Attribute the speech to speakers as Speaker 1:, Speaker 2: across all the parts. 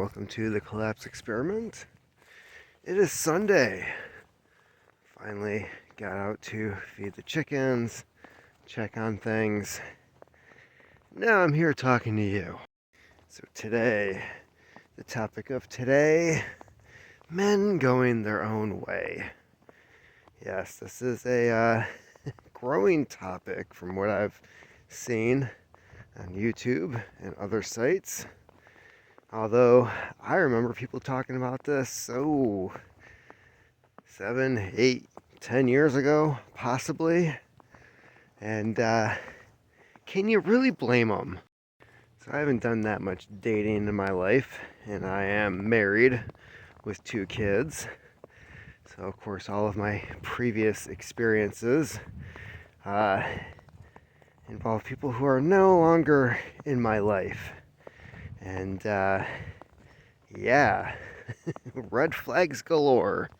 Speaker 1: welcome to the Collapse Experiment. It is Sunday. Finally got out to feed the chickens, check on things. Now I'm here talking to you. So today, the topic of today, men going their own way. Yes, this is a growing topic from what I've seen on YouTube and other sites. Although I remember people talking about this 7, 8, 10 years ago, possibly. And can you really blame them? So I haven't done that much dating in my life, and I am married with 2 kids. So of course all of my previous experiences involve people who are no longer in my life. And yeah, red flags galore.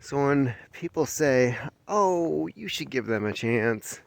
Speaker 1: So when people say, oh, you should give them a chance,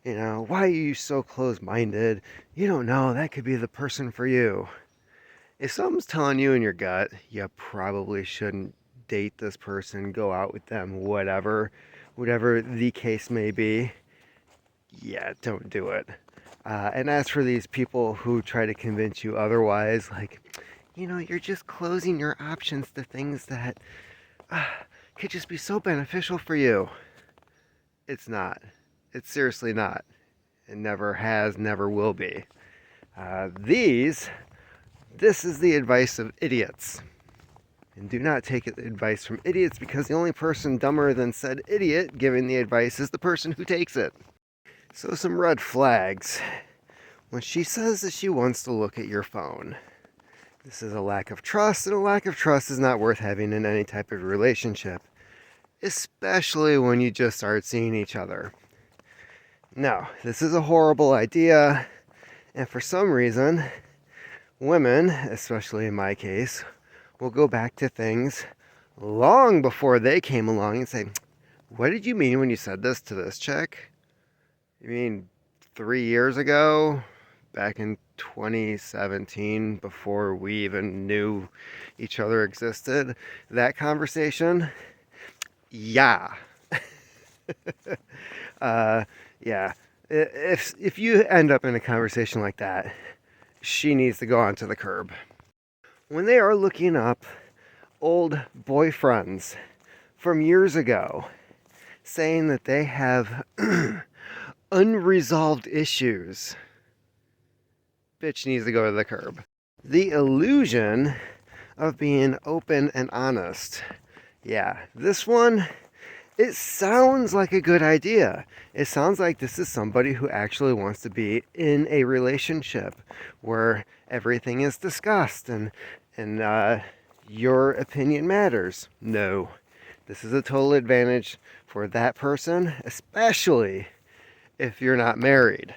Speaker 1: why are you so close-minded? You don't know, that could be the person for you. If something's telling you in your gut, you probably shouldn't date this person, go out with them, whatever the case may be, yeah, don't do it. And as for these people who try to convince you otherwise, like, you're just closing your options to things that could just be so beneficial for you. It's not. It's seriously not. It never has, never will be. This is the advice of idiots. And do not take advice from idiots, because the only person dumber than said idiot giving the advice is the person who takes it. So some red flags. When she says that she wants to look at your phone, this is a lack of trust, and a lack of trust is not worth having in any type of relationship, especially when you just start seeing each other. No, this is a horrible idea, and for some reason, women, especially in my case, will go back to things long before they came along and say, what did you mean when you said this to this chick? You mean 3 years ago? Back in 2017, before we even knew each other existed? That conversation? Yeah. Yeah. If you end up in a conversation like that, she needs to go onto the curb. When they are looking up old boyfriends from years ago, saying that they have unresolved issues, bitch needs to go to the curb. The illusion of being open and honest. Yeah, this one, it sounds like a good idea. It sounds like this is somebody who actually wants to be in a relationship where everything is discussed and your opinion matters. No, this is a total advantage for that person, especially if you're not married.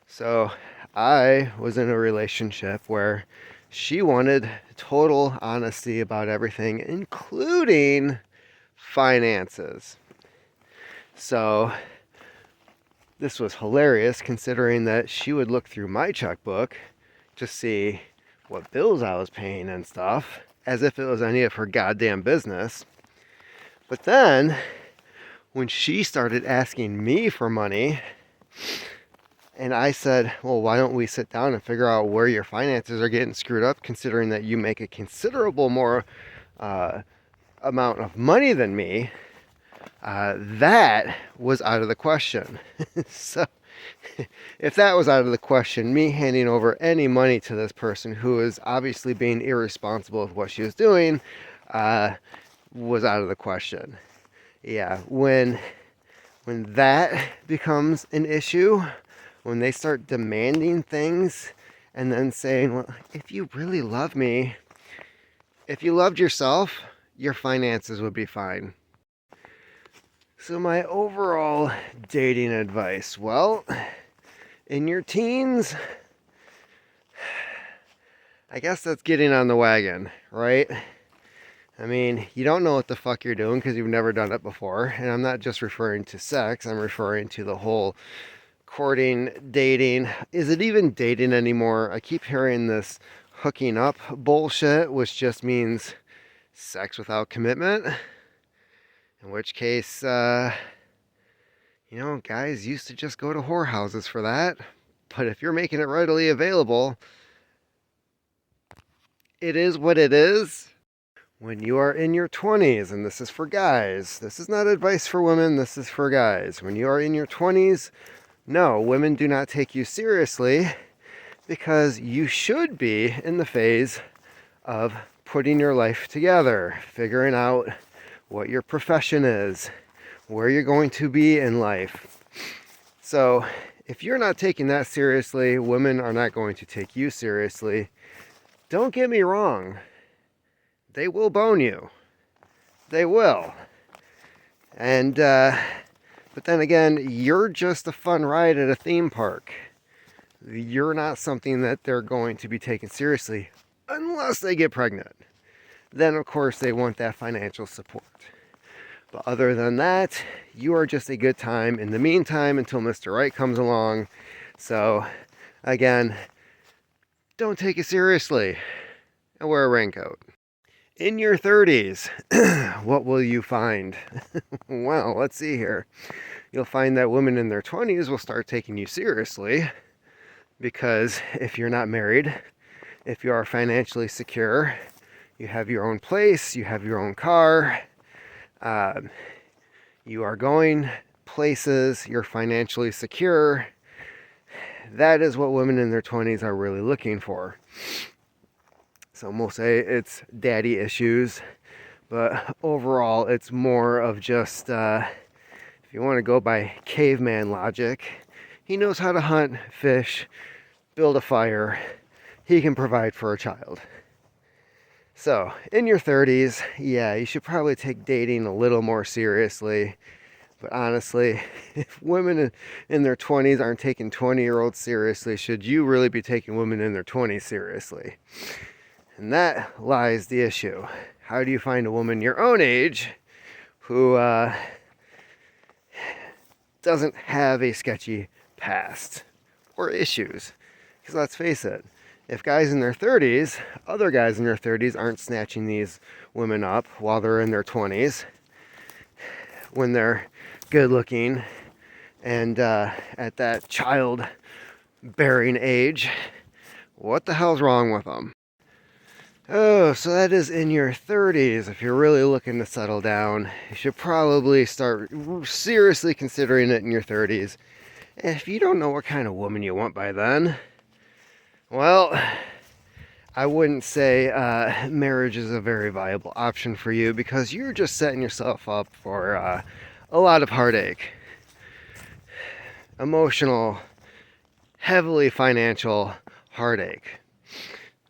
Speaker 1: So I was in a relationship where she wanted total honesty about everything, including finances. So this was hilarious, considering that she would look through my checkbook to see what bills I was paying and stuff, as if it was any of her goddamn business. But then when she started asking me for money, and I said, well, why don't we sit down and figure out where your finances are getting screwed up, considering that you make a considerable more amount of money than me, that was out of the question. So if that was out of the question, me handing over any money to this person who is obviously being irresponsible with what she was doing was out of the question. Yeah, when that becomes an issue, when they start demanding things and then saying, well, if you really love me, if you loved yourself, your finances would be fine. So my overall dating advice, well, in your teens, I guess that's getting on the wagon, right? I mean, you don't know what the fuck you're doing because you've never done it before. And I'm not just referring to sex, I'm referring to the whole courting, dating. Is it even dating anymore? I keep hearing this hooking up bullshit, which just means sex without commitment. In which case, guys used to just go to whorehouses for that. But if you're making it readily available, it is what it is. When you are in your 20s, and this is for guys, this is not advice for women, this is for guys. When you are in your 20s, no, women do not take you seriously because you should be in the phase of putting your life together, figuring out what your profession is, where you're going to be in life. So if you're not taking that seriously, women are not going to take you seriously. Don't get me wrong. They will bone you. They will. And, but then again, you're just a fun ride at a theme park. You're not something that they're going to be taken seriously unless they get pregnant. Then, of course, they want that financial support. But other than that, you are just a good time in the meantime until Mr. Right comes along. So, again, don't take it seriously and wear a raincoat. In your 30s, what will you find? Well, let's see here. You'll find that women in their 20s will start taking you seriously because if you're not married, if you are financially secure, you have your own place, you have your own car, you are going places, you're financially secure. That is what women in their 20s are really looking for. Some will say it's daddy issues, but overall it's more of just, if you want to go by caveman logic, he knows how to hunt, fish, build a fire, he can provide for a child. So, in your 30s, yeah, you should probably take dating a little more seriously. But honestly, if women in their 20s aren't taking 20-year-olds seriously, should you really be taking women in their 20s seriously? And that lies the issue. How do you find a woman your own age who doesn't have a sketchy past or issues? Because let's face it, if guys in their 30s, other guys in their 30s aren't snatching these women up while they're in their 20s, when they're good looking and at that child-bearing age, what the hell's wrong with them? Oh, so that is in your 30s. If you're really looking to settle down, you should probably start seriously considering it in your 30s. And if you don't know what kind of woman you want by then, well, I wouldn't say marriage is a very viable option for you because you're just setting yourself up for a lot of heartache. Emotional, heavily financial heartache.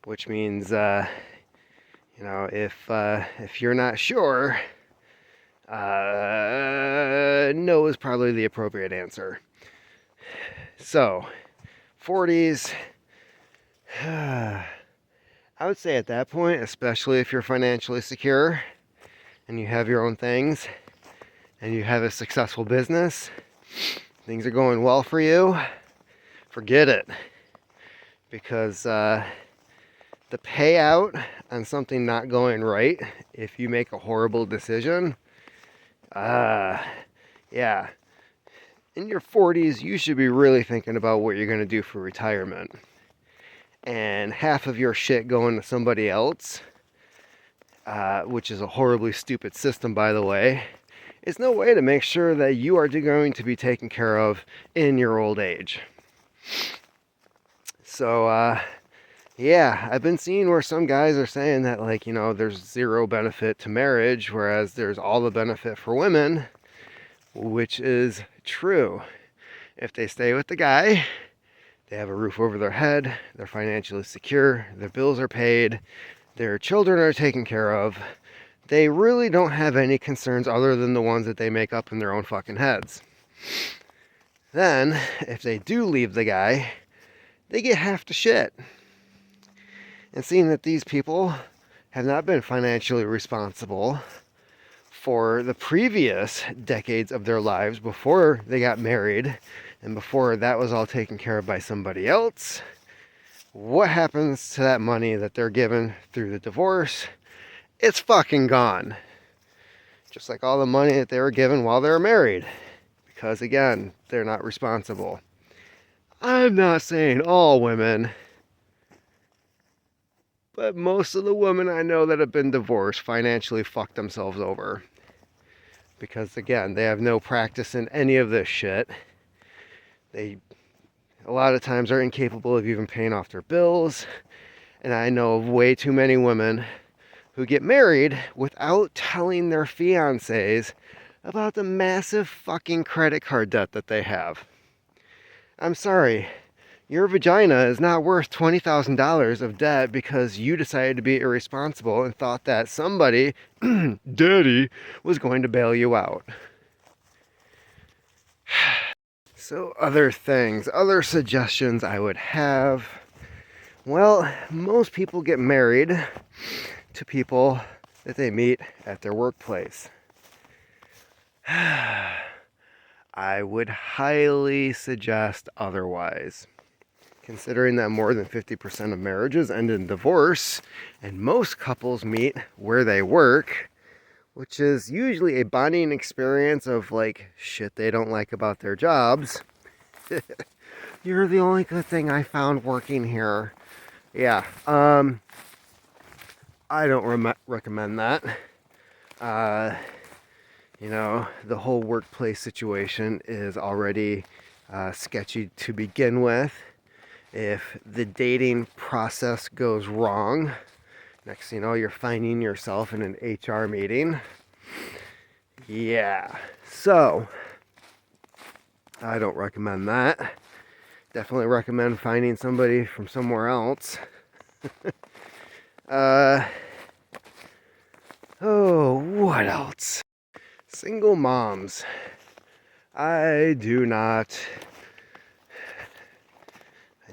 Speaker 1: Which means, if you're not sure, no is probably the appropriate answer. So, 40s, I would say at that point, especially if you're financially secure and you have your own things and you have a successful business, things are going well for you, forget it. Because the payout on something not going right, if you make a horrible decision, yeah, in your 40s, you should be really thinking about what you're going to do for retirement. And half of your shit going to somebody else, which is a horribly stupid system, by the way, is no way to make sure that you are going to be taken care of in your old age. So, yeah, I've been seeing where some guys are saying that, there's zero benefit to marriage, whereas there's all the benefit for women, which is true. If they stay with the guy, they have a roof over their head, they're financially secure, their bills are paid, their children are taken care of, they really don't have any concerns other than the ones that they make up in their own fucking heads. Then, if they do leave the guy, they get half the shit. And seeing that these people have not been financially responsible for the previous decades of their lives before they got married and before that was all taken care of by somebody else, what happens to that money that they're given through the divorce? It's fucking gone. Just like all the money that they were given while they were married. Because again, they're not responsible. I'm not saying all women, but most of the women I know that have been divorced financially fuck themselves over. Because again, they have no practice in any of this shit. They, a lot of times, are incapable of even paying off their bills. And I know of way too many women who get married without telling their fiancés about the massive fucking credit card debt that they have. I'm sorry, your vagina is not worth $20,000 of debt because you decided to be irresponsible and thought that somebody, daddy, was going to bail you out. So other things, other suggestions I would have. Well, most people get married to people that they meet at their workplace. I would highly suggest otherwise, considering that more than 50% of marriages end in divorce, and most couples meet where they work, which is usually a bonding experience of like shit they don't like about their jobs. You're the only good thing I found working here. Yeah, I don't recommend that. You know, the whole workplace situation is already sketchy to begin with. If the dating process goes wrong, next thing you know, you're finding yourself in an HR meeting. Yeah, so I don't recommend that. Definitely recommend finding somebody from somewhere else. Oh, what else? Single moms. I do not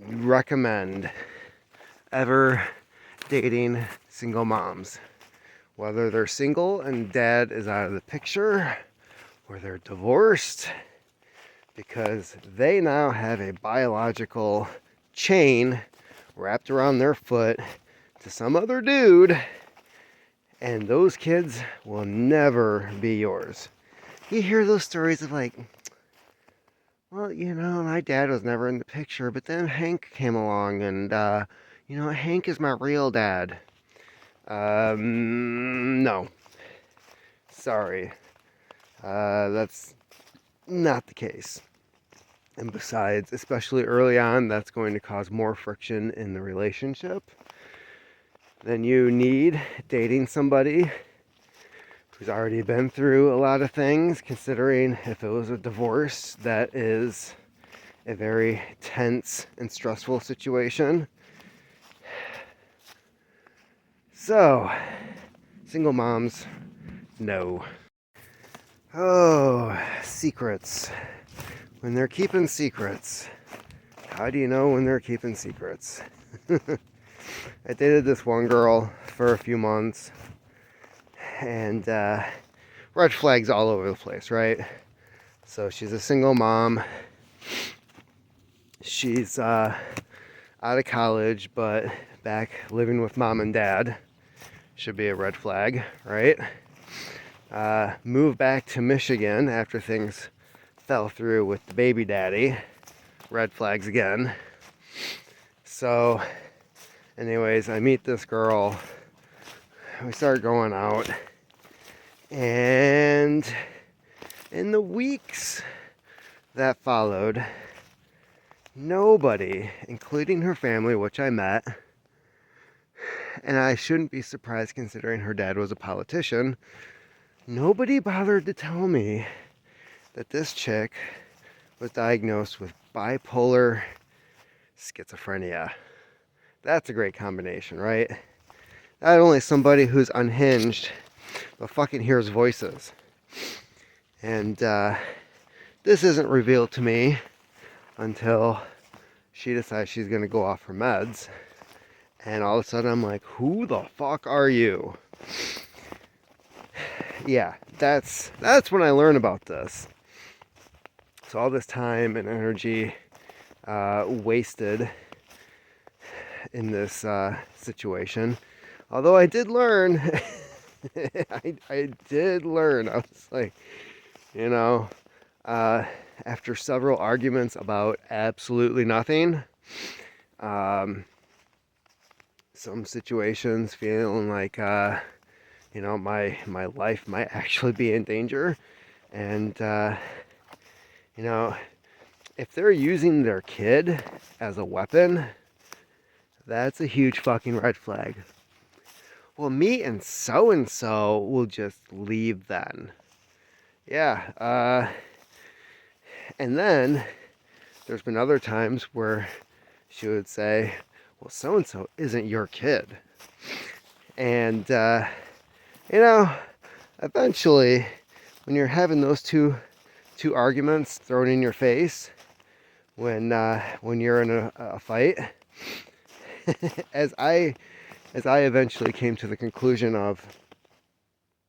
Speaker 1: recommend ever dating single moms. Whether they're single and dad is out of the picture, or they're divorced, because they now have a biological chain wrapped around their foot to some other dude, and those kids will never be yours. You hear those stories of like, well, you know, my dad was never in the picture, but then Hank came along, and, you know, Hank is my real dad. No. Sorry. That's not the case. And besides, especially early on, that's going to cause more friction in the relationship than you need dating somebody who's already been through a lot of things, considering if it was a divorce, that is a very tense and stressful situation. So, single moms, no. Oh, secrets. When they're keeping secrets. How do you know when they're keeping secrets? I dated this one girl for a few months, and red flags all over the place, right? So she's a single mom. She's out of college, but back living with mom and dad. Should be a red flag, right? Moved back to Michigan after things fell through with the baby daddy. Red flags again. So, anyways, I meet this girl. We start going out. And in the weeks that followed, nobody, including her family, which I met, and I shouldn't be surprised considering her dad was a politician, nobody bothered to tell me that this chick was diagnosed with bipolar schizophrenia. That's a great combination, right? Not only somebody who's unhinged, but fucking hears voices. And this isn't revealed to me until she decides she's going to go off her meds. And all of a sudden I'm like, who the fuck are you? Yeah, that's when I learn about this. So all this time and energy wasted in this situation. Although I did learn, I did learn. I was like, you know, after several arguments about absolutely nothing, some situations feeling like, my life might actually be in danger. And, if they're using their kid as a weapon, that's a huge fucking red flag. Well, me and so will just leave then. Yeah, and then there's been other times where she would say, well, so-and-so isn't your kid. And, eventually, when you're having those two arguments thrown in your face, when you're in a fight, as I eventually came to the conclusion of,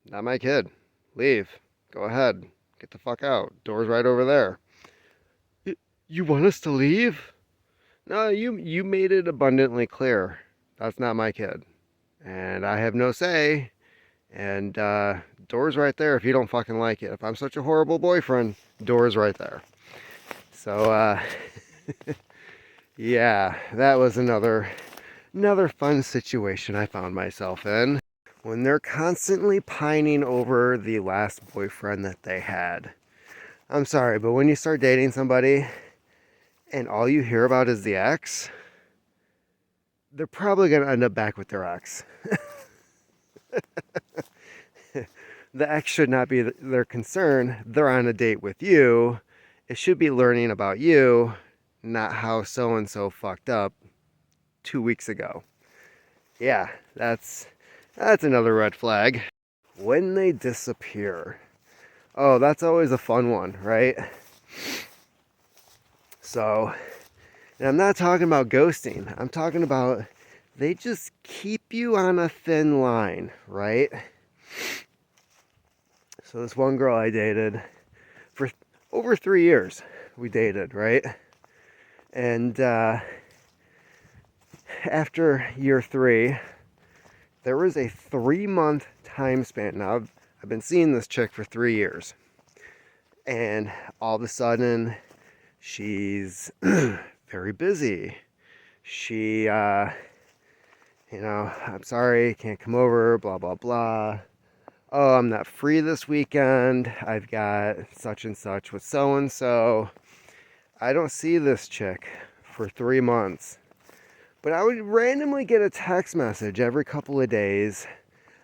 Speaker 1: not my kid, leave, go ahead, get the fuck out, door's right over there. You want us to leave? No, you made it abundantly clear. That's not my kid. And I have no say. And door's right there if you don't fucking like it. If I'm such a horrible boyfriend, door's right there. So, yeah, that was another fun situation I found myself in. When they're constantly pining over the last boyfriend that they had. I'm sorry, but when you start dating somebody and all you hear about is the ex, they're probably going to end up back with their ex. The ex should not be their concern. They're on a date with you. It should be learning about you, not how so-and-so fucked up 2 weeks ago. Yeah, that's another red flag. When they disappear. Oh, that's always a fun one, right? So, and I'm not talking about ghosting. I'm talking about they just keep you on a thin line, right? So this one girl I dated for over 3 years, we dated, right? And after year 3, there was a 3-month time span. Now, I've been seeing this chick for 3 years. And all of a sudden, she's very busy. She, I'm sorry, can't come over, blah, blah, blah. Oh, I'm not free this weekend. I've got such and such with so-and-so. I don't see this chick for 3 months. But I would randomly get a text message every couple of days.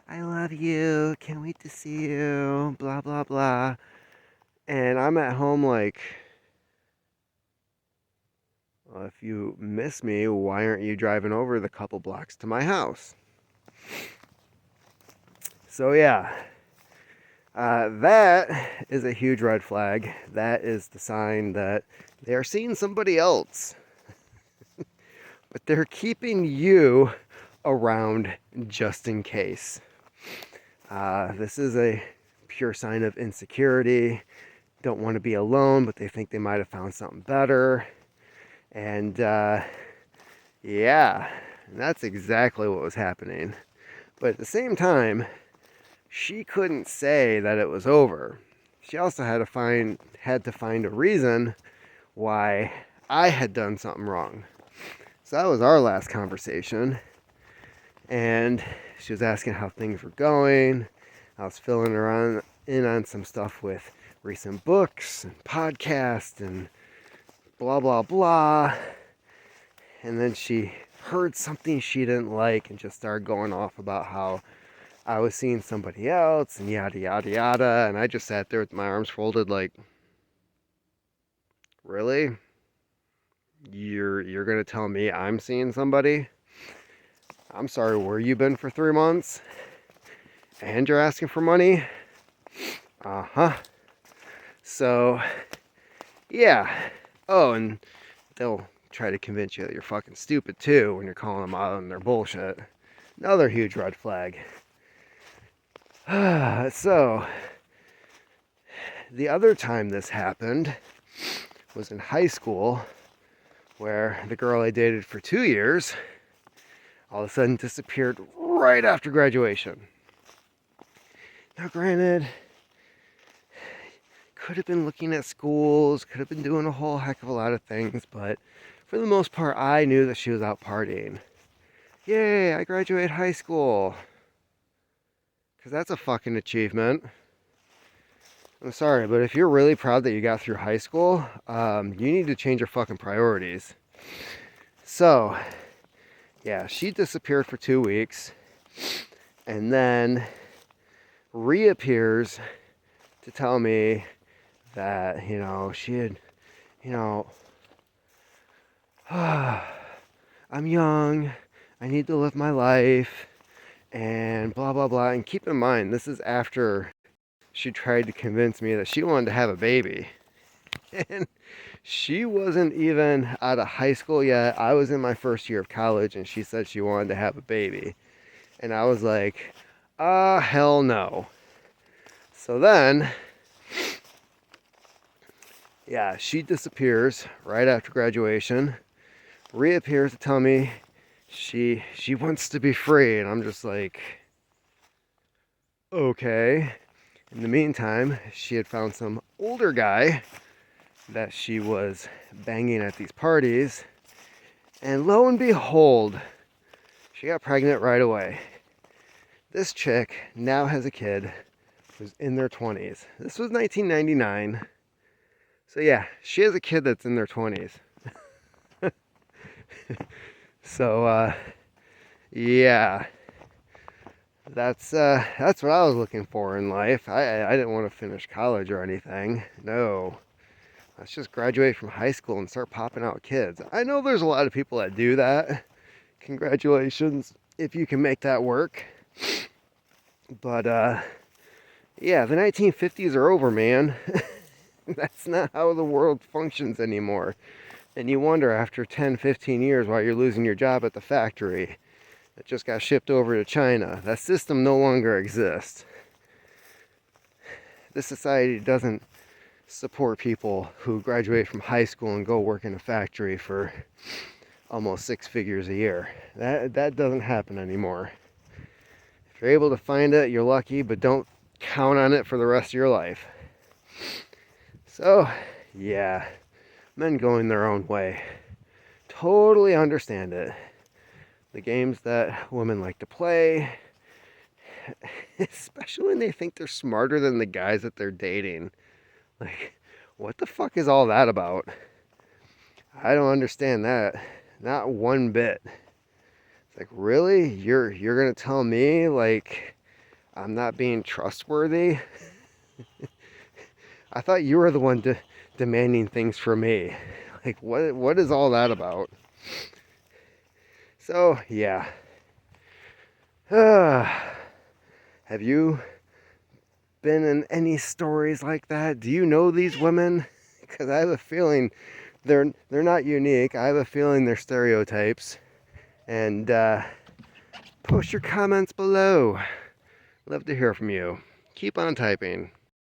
Speaker 1: I love you. Can't wait to see you. Blah, blah, blah. And I'm at home like, well, if you miss me, why aren't you driving over the couple blocks to my house? So yeah, that is a huge red flag. That is the sign that they are seeing somebody else. But they're keeping you around just in case. This is a pure sign of insecurity. Don't want to be alone, but they think they might have found something better. And yeah, that's exactly what was happening. But at the same time, she couldn't say that it was over. She also had to find a reason why I had done something wrong. So that was our last conversation. And she was asking how things were going. I was filling her in on some stuff with recent books and podcasts and blah, blah, blah. And then she heard something she didn't like and just started going off about how I was seeing somebody else and yada, yada, yada. And I just sat there with my arms folded like, really? You're going to tell me I'm seeing somebody? I'm sorry, where you been for 3 months? And you're asking for money? Uh-huh. So, yeah. Oh, and they'll try to convince you that you're fucking stupid too when you're calling them out on their bullshit. Another huge red flag. So, the other time this happened was in high school, where the girl I dated for 2 years all of a sudden disappeared right after graduation. Now, granted, could have been looking at schools, could have been doing a whole heck of a lot of things, but for the most part, I knew that she was out partying. Yay, I graduated high school. Because that's a fucking achievement. I'm sorry, but if you're really proud that you got through high school, you need to change your fucking priorities. So, yeah, she disappeared for 2 weeks and then reappears to tell me that, she had, I'm young, I need to live my life, and blah, blah, blah. And keep in mind, this is after she tried to convince me that she wanted to have a baby. And she wasn't even out of high school yet. I was in my first year of college, and she said she wanted to have a baby. And I was like, hell no. So then, yeah, she disappears right after graduation, reappears to tell me she wants to be free. And I'm just like, okay. In the meantime, she had found some older guy that she was banging at these parties, and lo and behold, she got pregnant right away. This chick now has a kid who's in their 20s. This was 1999. So yeah, she has a kid that's in their 20s. So yeah, that's what I was looking for in life. I didn't want to finish college or anything. No. Let's just graduate from high school and start popping out kids. I know there's a lot of people that do that. Congratulations if you can make that work. But yeah, the 1950s are over, man. That's not how the world functions anymore. And you wonder after 10, 15 years why you're losing your job at the factory that just got shipped over to China. That system no longer exists. This society doesn't support people who graduate from high school and go work in a factory for almost 6 figures a year. That doesn't happen anymore. If you're able to find it, you're lucky, but don't count on it for the rest of your life. So, yeah, men going their own way. Totally understand it. The games that women like to play, especially when they think they're smarter than the guys that they're dating. Like, what the fuck is all that about? I don't understand that. Not one bit. It's like, really? You're gonna tell me, like, I'm not being trustworthy? I thought you were the one demanding things from me. Like, what is all that about? So, yeah. Have you been in any stories like that? Do you know these women? Because I have a feeling they're not unique. I have a feeling they're stereotypes. And post your comments below. Love to hear from you. Keep on typing.